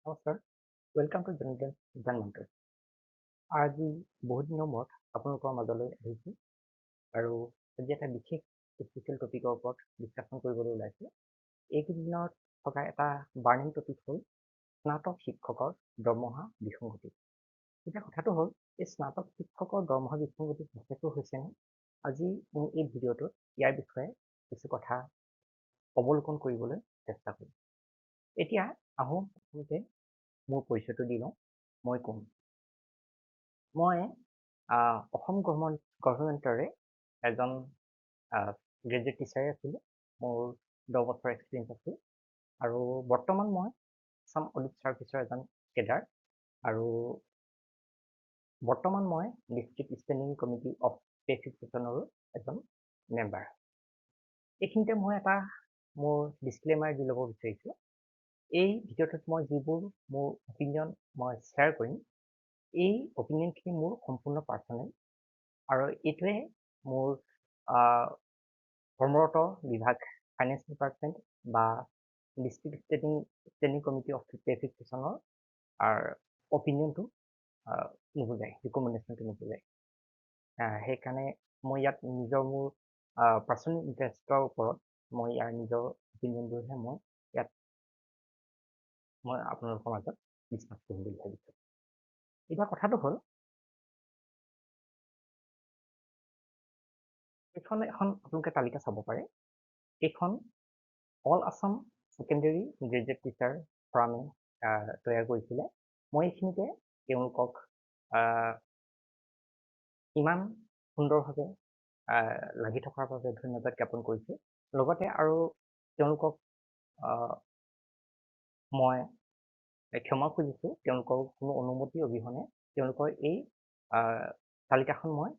নমস্কাৰ, welcome to জন মন্ত্ৰ। আজি বহুত দিনৰ মূৰত আপোনালোকৰ মাজলৈ আহিছোঁ আৰু আজি এটা বিশেষ স্পেচিয়েল টপিকৰ ওপৰত ডিছকাশ্যন কৰিবলৈ ওলাইছোঁ। এইকেইদিনত থকা এটা বাৰ্ণিং টপিক হ'ল স্নাতক শিক্ষকৰ দৰমহা বিসংগতি। এতিয়া কথাটো হ'ল এই স্নাতক শিক্ষকৰ দৰমহা বিসংগতি সঁচাকৈ হৈছেনে? আজি মই এই ভিডিঅ'টোত ইয়াৰ বিষয়ে কিছু কথা অৱলোকন কৰিবলৈ চেষ্টা কৰিম। এতিয়া আহোঁ প্ৰথমতে মোৰ পৰিচয়টো দি লওঁ। মই কোন? মই অসম গভৰ্ণমেণ্টৰে এজন গ্ৰেজুৱেট টিচাৰে আছিলোঁ। মোৰ 10 বছৰ এক্সপিৰিয়েঞ্চ আছিল আৰু বৰ্তমান মই আসাম অডিট ছাৰ্ভিচৰ এজন কেডাৰ আৰু বৰ্তমান মই district standing committee of pay ফিক্সেশ্যনৰো এজন মেম্বাৰ। এইখিনিতে মই এটা মোৰ ডিছক্লেমাৰ দি ল'ব বিচাৰিছোঁ। এই ভিডিঅ'টোত মই যিবোৰ মোৰ অপিনিয়ন মই শ্বেয়াৰ কৰিম, এই অপিনিয়নখিনি মোৰ সম্পূৰ্ণ পাৰ্চনেল আৰু এইটোৱে মোৰ কৰ্মৰত বিভাগ ফাইনেন্স ডিপাৰ্টমেণ্ট বা district standing committee of pay ফিক্সেশ্যনৰ অপিনিয়নটো নুবুজায়, ৰিকমেণ্ডেশ্যনটো নুবুজায়। সেইকাৰণে মই ইয়াত নিজৰ মোৰ পাৰ্চনেল ইণ্টাৰেষ্টৰ ওপৰত মই ইয়াৰ নিজৰ অপিনিয়নবোৰহে মই আপোনালোকৰ মাজত ডিছকাছ কৰিম বুলি ভাবিছোঁ। এতিয়া কথাটো হ'ল এইখন এখন আপোনালোকে তালিকা চাব পাৰে। এইখন all Assam secondary graduate teacher ফৰামে তৈয়াৰ কৰিছিলে। মই এইখিনিতে তেওঁলোকক ইমান সুন্দৰভাৱে লাগি থকাৰ বাবে ধন্যবাদ জ্ঞাপন কৰিছোঁ। লগতে আৰু তেওঁলোকক মই ক্ষমা খুজিছোঁ, তেওঁলোকৰ কোনো অনুমতি অবিহনে তেওঁলোকৰ এই তালিকাখন মই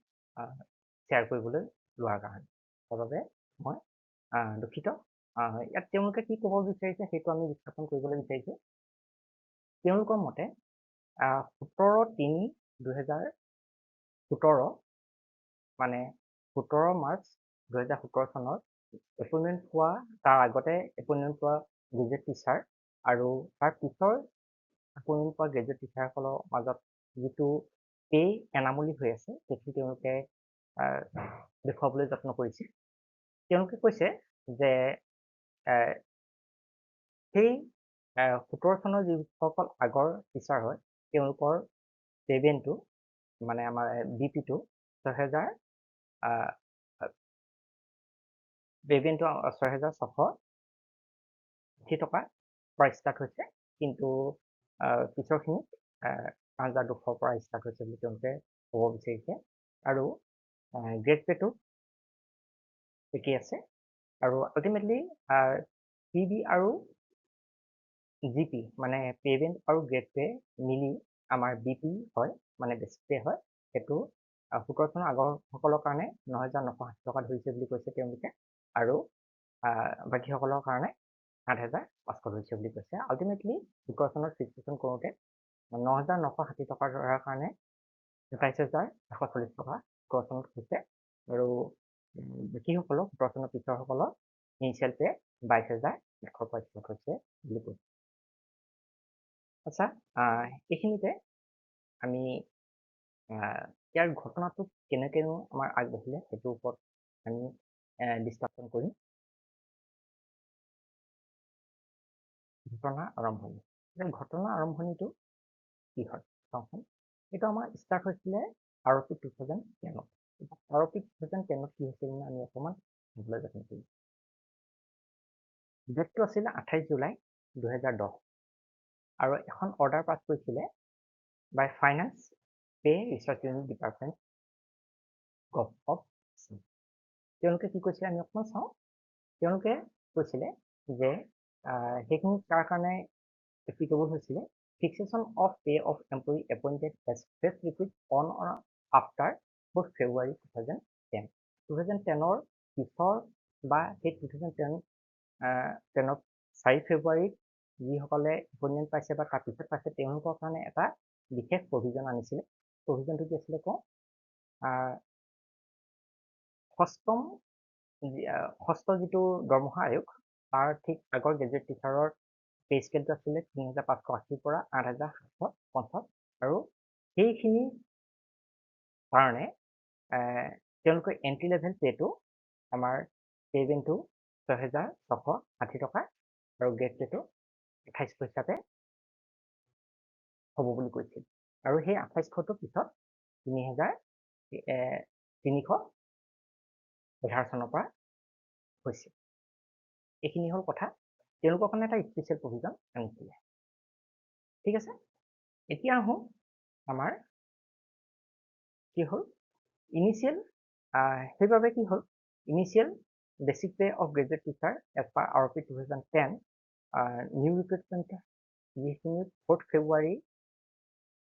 শ্বেয়াৰ কৰিবলৈ লোৱাৰ কাৰণে। সেইবাবে মই দুখিত। ইয়াত তেওঁলোকে কি ক'ব বিচাৰিছে সেইটো আমি ডিছকাশ্যন কৰিবলৈ বিচাৰিছোঁ। তেওঁলোকৰ মতে 17/3/2017 মানে 17 মাৰ্চ 2017 চনৰ এপইণ্টমেণ্ট পোৱা, তাৰ আগতে এপইণ্টমেণ্ট পোৱা গ্ৰেজুৱেট টিচাৰ আৰু তাৰ পিছৰ এপইণ্টমেণ্ট পোৱা গ্ৰেজুৱেট টিচাৰসকলৰ মাজত যিটো পে এনামলি হৈ আছে সেইটো তেওঁলোকে দেখুৱাবলৈ যত্ন কৰিছে। তেওঁলোকে কৈছে যে সেই 17 চনৰ যিসকল আগৰ টিচাৰ হয় তেওঁলোকৰ পে'মেণ্টটো মানে আমাৰ বিপিটো 6,680 টকা পৰা ষ্টাৰ্ট হৈছে, কিন্তু পিছৰখিনিত 5,200 পৰা ষ্টাৰ্ট হৈছে বুলি তেওঁলোকে ক'ব বিচাৰিছে। আৰু গ্ৰেড পে'টো একেই আছে আৰু আল্টিমেটলি PB আৰু GP মানে পে'মেণ্ট আৰু গ্ৰেড পে মিলি আমাৰ BP হয়, মানে বেছিক পে হয়। সেইটো 17 চনৰ আগৰসকলৰ কাৰণে 9,980 টকা ধৰিছে বুলি কৈছে তেওঁলোকে, আৰু বাকীসকলৰ কাৰণে 8,500 ধৰিছে বুলি কৈছে। আল্টিমেটলি 17 চনত ফিক্সেশ্যন কৰোঁতে 9,960 টকা ধৰাৰ কাৰণে 27,140 টকা 17 চনত হৈছে, আৰু বাকীসকলক 17 চনৰ পিছৰসকলৰ ইনিচিয়েল পে 22,100 পৰা ষ্টাৰ্ট হৈছে বুলি কৈছে। আচ্ছা, এইখিনিতে আমি ইয়াৰ ঘটনাটো কেনেকৈনো আমাৰ আগবাঢ়িলে সেইটোৰ ওপৰত আমি ডিছকাশ্যন কৰিম। ঘটনা আৰম্ভণি। ঘটনা আৰম্ভণিটো কি হয় চাওঁচোন। এইটো আমাৰ ষ্টাৰ্ট হৈছিলে ROP 2010-ত। ROP 2010-ত কি হৈছিল আমি অকণমান বুজিবলৈ যত্ন কৰিম। ডেটটো আছিলে 28 জুলাই 2010 আৰু এখন অৰ্ডাৰ পাছ কৰিছিলে by finance pay research unit department of Assam. তেওঁলোকে কি কৈছিলে আমি অকণমান চাওঁ। তেওঁলোকে কৈছিলে যে সেইখিনি তাৰ কাৰণে এপ্লিকেবল হৈছিলে fixation of pay of employee appointed as fresh liquid on or after February 2010। 2010-ৰ পিছৰ বা সেই 2010-ত 4 ফেব্ৰুৱাৰীত যিসকলে এপইণ্টমেণ্ট পাইছে বা তাৰ পিছত পাইছে তেওঁলোকৰ কাৰণে এটা বিশেষ প্ৰভিজন আনিছিলে। প্ৰভিজনটো কি আছিলে কওঁ, ষষ্ঠ যিটো দৰমহা আয়োগ তাৰ ঠিক আগৰ গ্ৰেজুৱেট টিচাৰৰ পে স্কেলটো আছিলে ৩৫৮০ পৰা ৮৭৫০ আৰু সেইখিনি কাৰণে তেওঁলোকৰ এণ্ট্ৰি লেভেল পেটো আমাৰ পে বেণ্ডটো ৬৬৬০ টকা আৰু গ্ৰেড পেটো ২৮০০ হিচাপে হ'ব বুলি কৈছিল আৰু সেই ২৮০০টোৰ পিছত ৩৩11 চনৰ পৰা হৈছিল। এইখিনি হ'ল কথা। তেওঁলোকৰ কাৰণে এটা স্পেচিয়েল প্ৰভিজন আনিছিলে। ঠিক আছে, এতিয়া আহোঁ আমাৰ কি হ'ল ইনিচিয়েল সেইবাবে কি হ'ল initial basic pay of graduate teacher as per ROP 2010 new recruitment যিখিনি 4 ফেব্ৰুৱাৰী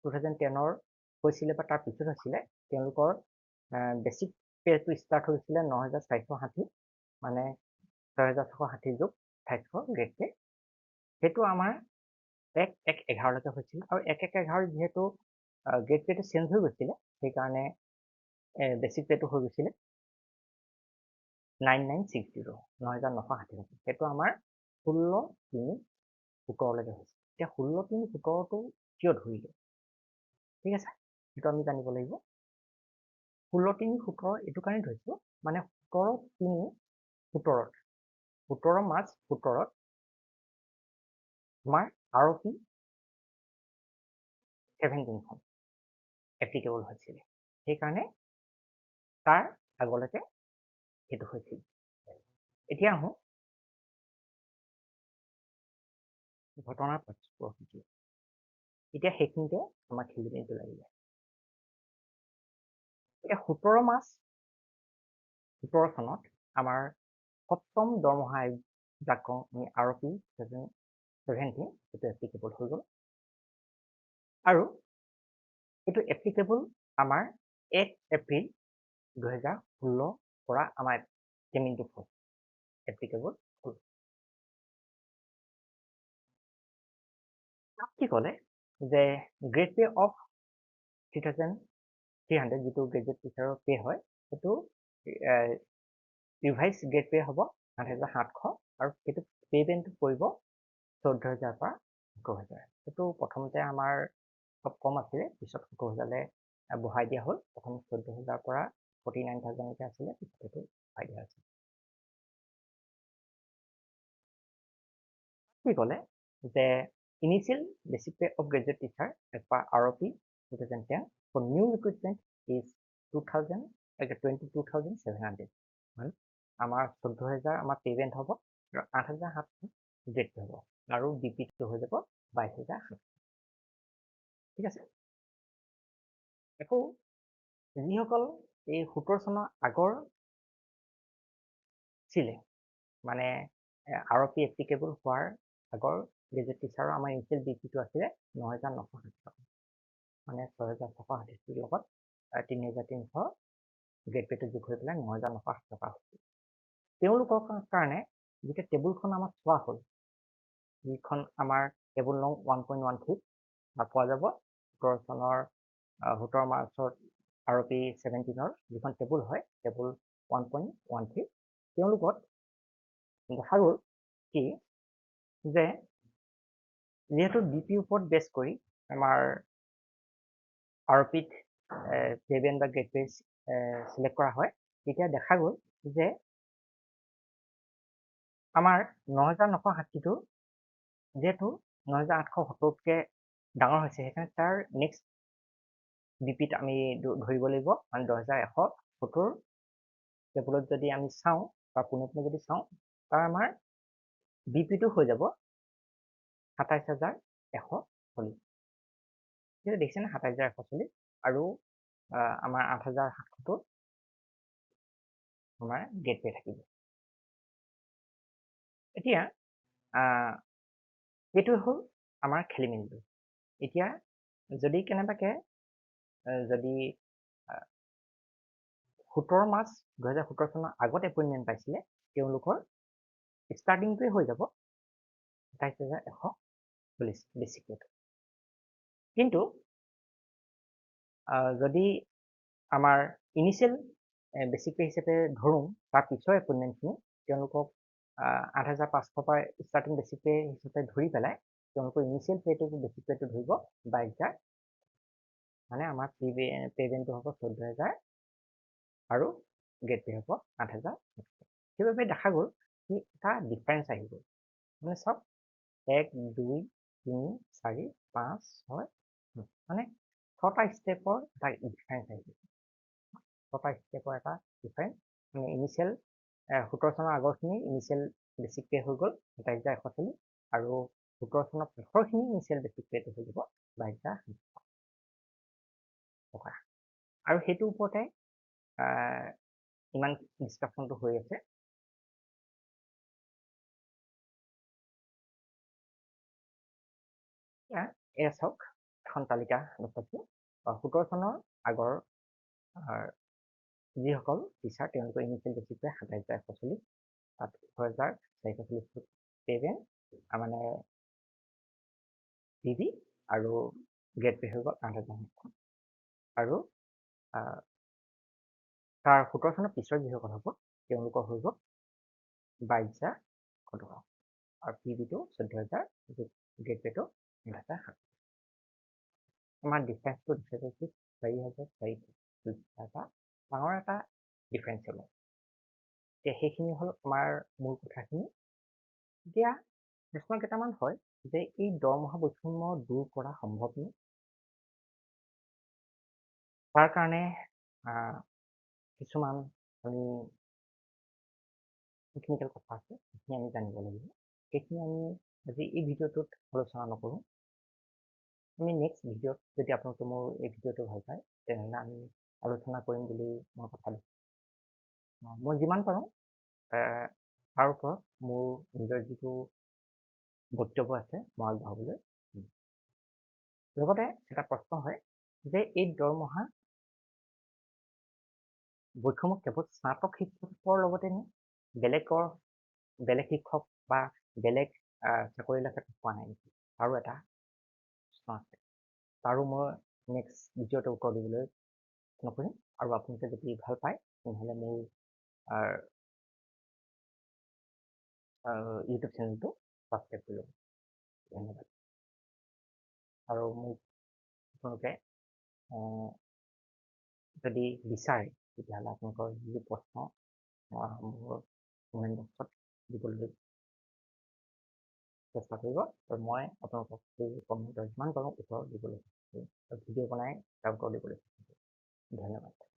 2010 হৈছিলে বা তাৰ পিছত হৈছিলে তেওঁলোকৰ বেচিক পেটো ষ্টাৰ্ট হৈছিলে ৯৪৬০ মানে ৬৬৬০ যোগ ২৮০০ গ্ৰেড পে। সেইটো আমাৰ ১/১/১১ হৈছিল আৰু ১/১/১১ যিহেতু গ্ৰেড পেটো চেঞ্জ হৈ গৈছিলে সেইকাৰণে বেচিক পেটো হৈ গৈছিলে 9960 ৯৯৬০ সেইটো আমাৰ ১৬/৩/১৭ হৈছে। এতিয়া ১৬/৩/১৭টো কিয় ধৰিলে? ঠিক আছে, সেইটো আমি জানিব লাগিব। ১৬/৩/১৭ এইটো কাৰণে ধৰিছোঁ মানে ১৭/৩/১৭ 17 মাৰ্চ 17 আমাৰ ROP 17খন এপ্লিকেবল হৈছিলে সেইকাৰণে তাৰ আগলৈকে সেইটো হৈছিল। এতিয়া আহোঁ ঘটনাৰ প্ৰকৃতি। এতিয়া সেইখিনিতে আমাৰ খেলিমেলিটো লাগিলে। এতিয়া 17 মাৰ্চ 17 চনত আমাৰ ৭ম দৰমহা আয়োগ যাক কওঁ আমি ROP 17 সেইটো এপ্লিকেবল হৈ গ'ল আৰু এইটো এপ্লিকেবল আমাৰ ১ এপ্ৰিল ২০১৬ পৰা আমাৰ পেমেণ্টটো এপ্লিকেবল হ'ল। কি ক'লে যে গ্ৰেড পে অফ 3300 যিটো গ্ৰেজুৱেট টিচাৰৰ পে হয় সেইটো ৰিভাইজ গ্ৰেড পে হ'ব ৮৭০০ আৰু সেইটো পে বেণ্ডটো পৰিব ১৪,০০০ পৰা ১৭,০০০। সেইটো প্ৰথমতে আমাৰ খুব কম আছিলে পিছত ১৭,০০০লৈ বঢ়াই দিয়া হ'ল। প্ৰথম ১৪,০০০ পৰা 49,000 আছিলে পিছত সেইটো বঢ়াই দিয়া হৈছিল। কি ক'লে যে initial basic pay of graduate teacher as per ROP 2010 for new recruitment is 22,700 আমাৰ 14,000 আমাৰ পেমেণ্ট হ'ব আৰু 8,700 গ্ৰেড হ'ব আৰু বিপিটো হৈ যাব 22,700। ঠিক আছে, আকৌ যিসকল এই 17 চনৰ আগৰ ছিলে মানে ROP এপ্লিকেবল হোৱাৰ আগৰ গ্ৰেজুৱেট টিচাৰৰ আমাৰ ইনিচিয়েল বিপিটো আছিলে ৯,৯৬০ টকা মানে ৬,৬৬০ লগত ৩,৩০০ গ্ৰেড পেটো যোগ হৈ পেলাই ৯,৯৬০ টকা হৈছিল। তেওঁলোকৰ কাৰণে যেতিয়া টেবুলখন আমাৰ চোৱা হ'ল যিখন আমাৰ টেবুল নং 1.13 পোৱা যাব 17 চনৰ 17 মাৰ্চত ROP 17ৰ যিখন টেবুল হয় টেবুল 1.13 তেওঁলোকত দেখা গ'ল কি যে যিহেতু ডিপিৰ ওপৰত বেছ কৰি আমাৰ ROPত পে বেণ্ড বা গ্ৰেড পে চিলেক্ট কৰা হয় তেতিয়া দেখা গ'ল যে আমাৰ ৯,৯৬০টো যিহেতু 9,870তকৈ ডাঙৰ হৈছে সেইকাৰণে তাৰ নেক্সট বিপিত আমি ধৰিব লাগিব মানে 10,170 টেবুলত যদি আমি চাওঁ বা পোনে যদি চাওঁ তাৰ আমাৰ বিপিটো হৈ যাব 27,140। ঠিক আছে, দেখিছেনে 27,140 আৰু আমাৰ 8,700 আমাৰ গ্ৰেড পে থাকিব। এতিয়া এইটো হ'ল আমাৰ খেলিমেলিটো। এতিয়া যদি কেনেবাকৈ যদি 17 মাৰ্চ 2017 চনৰ আগত এপইণ্টমেণ্ট পাইছিলে তেওঁলোকৰ ষ্টাৰ্টিংটোৱে হৈ যাব 27,140 বেচিক পেটো। কিন্তু যদি আমাৰ ইনিচিয়েল বেচিক পে হিচাপে ধৰোঁ তাৰ পিছৰ এপইণ্টমেণ্টখিনি তেওঁলোকক 8,500 পৰা ষ্টাৰ্টিং বেচিক পে হিচাপে ধৰি পেলাই তেওঁলোকৰ ইনিচিয়েল পেটো বেচিক পেটো ধৰিব 22,000 মানে আমাৰ পে'মেণ্টটো হ'ব 14,000 আৰু গেট পে হ'ব 8,000 সেইবাবে দেখা গ'ল কি এটা ডিফাৰেঞ্চ আহি গ'ল মানে চাওক 1 2 3 4 5 6 মানে 6টা ষ্টেপৰ এটা ডিফাৰেঞ্চ আহি গ'ল 6টা ষ্টেপৰ এটা ডিফাৰেঞ্চ মানে ইনিচিয়েল 17 চনৰ আগৰখিনি ইনিচিয়েল বেচিক পে হৈ গ'ল 27,140 আৰু 17 চনৰ শেষৰখিনি ইনিচিয়েল বেচিক পেটো হৈ যাব 22,000 টকা আৰু সেইটো ওপৰতে ইমান ডিছকাশ্যনটো হৈ আছে এয়া চাওক এখন তালিকা দেখুৱাইছোঁ 17 চনৰ আগৰ যিসকল টিচাৰ তেওঁলোকৰ ইনিচিয়েল বেচিক পে 27,140 তাত 18,440 পে'মেণ্ট মানে PB আৰু গেট পে হৈ গ'ল 8,000 আৰু তাৰ 17 চনৰ পিছৰ যিসকল হ'ব তেওঁলোকৰ হৈ গ'ল 22,000 টকা আৰু PBটো 14,000 গেট পেটো 8,000 আমাৰ ডিফাৰেঞ্চটো দেখুৱাইছে 4,440 এটা ডাঙৰ এটা ডিফাৰেঞ্চ হ'ব এতিয়া সেইখিনি হ'ল আমাৰ মূল কথাখিনি এতিয়া প্ৰশ্ন কেইটামান হয় যে এই দৰমহা বৈষম্য দূৰ কৰা সম্ভৱনে তাৰ কাৰণে কিছুমান আমি টেকনিকেল কথা আছে সেইখিনি আমি জানিব লাগিব সেইখিনি আমি আজি এই ভিডিঅ'টোত আলোচনা নকৰোঁ আমি নেক্সট ভিডিঅ'ত যদি আপোনালোকে মোৰ এই ভিডিঅ'টো ভাল পায় তেনেহ'লে আমি আলোচনা কৰিম বুলি মই কথা দিছোঁ মই যিমান পাৰোঁ তাৰ ওপৰত মোৰ নিজৰ যিটো বক্তব্য আছে মই আগবঢ়াবলৈ লগতে এটা প্ৰশ্ন হয় যে এই দৰমহা বৈষম্য কেৱল স্নাতক শিক্ষকৰ লগতে নে বেলেগ শিক্ষক বা বেলেগ চাকৰিৰ ক্ষেত্ৰত পোৱা নাই নেকি আৰু এটা প্ৰশ্ন আছে তাৰো মই নেক্সট ভিডিঅ'টো উত্তৰ দিবলৈ নকৰিম আৰু আপোনালোকে যদি ভাল পায় তেনেহ'লে মোৰ ইউটিউব চেনেলটো ছাবস্ক্ৰাইব কৰি ল'ব ধন্যবাদ আৰু মোক আপোনালোকে যদি বিচাৰে তেতিয়াহ'লে আপোনালোকৰ যি প্ৰশ্ন মোৰ কমেণ্ট বক্সত দিবলৈ চেষ্টা কৰিব আৰু মই আপোনালোকক সেই কমেণ্টৰ যিমান পাৰোঁ উত্তৰ দিবলৈ চেষ্টা কৰিম আৰু ভিডিঅ' বনাই তাৰ উত্তৰ দিবলৈ চেষ্টা কৰিম ধন্যবাদ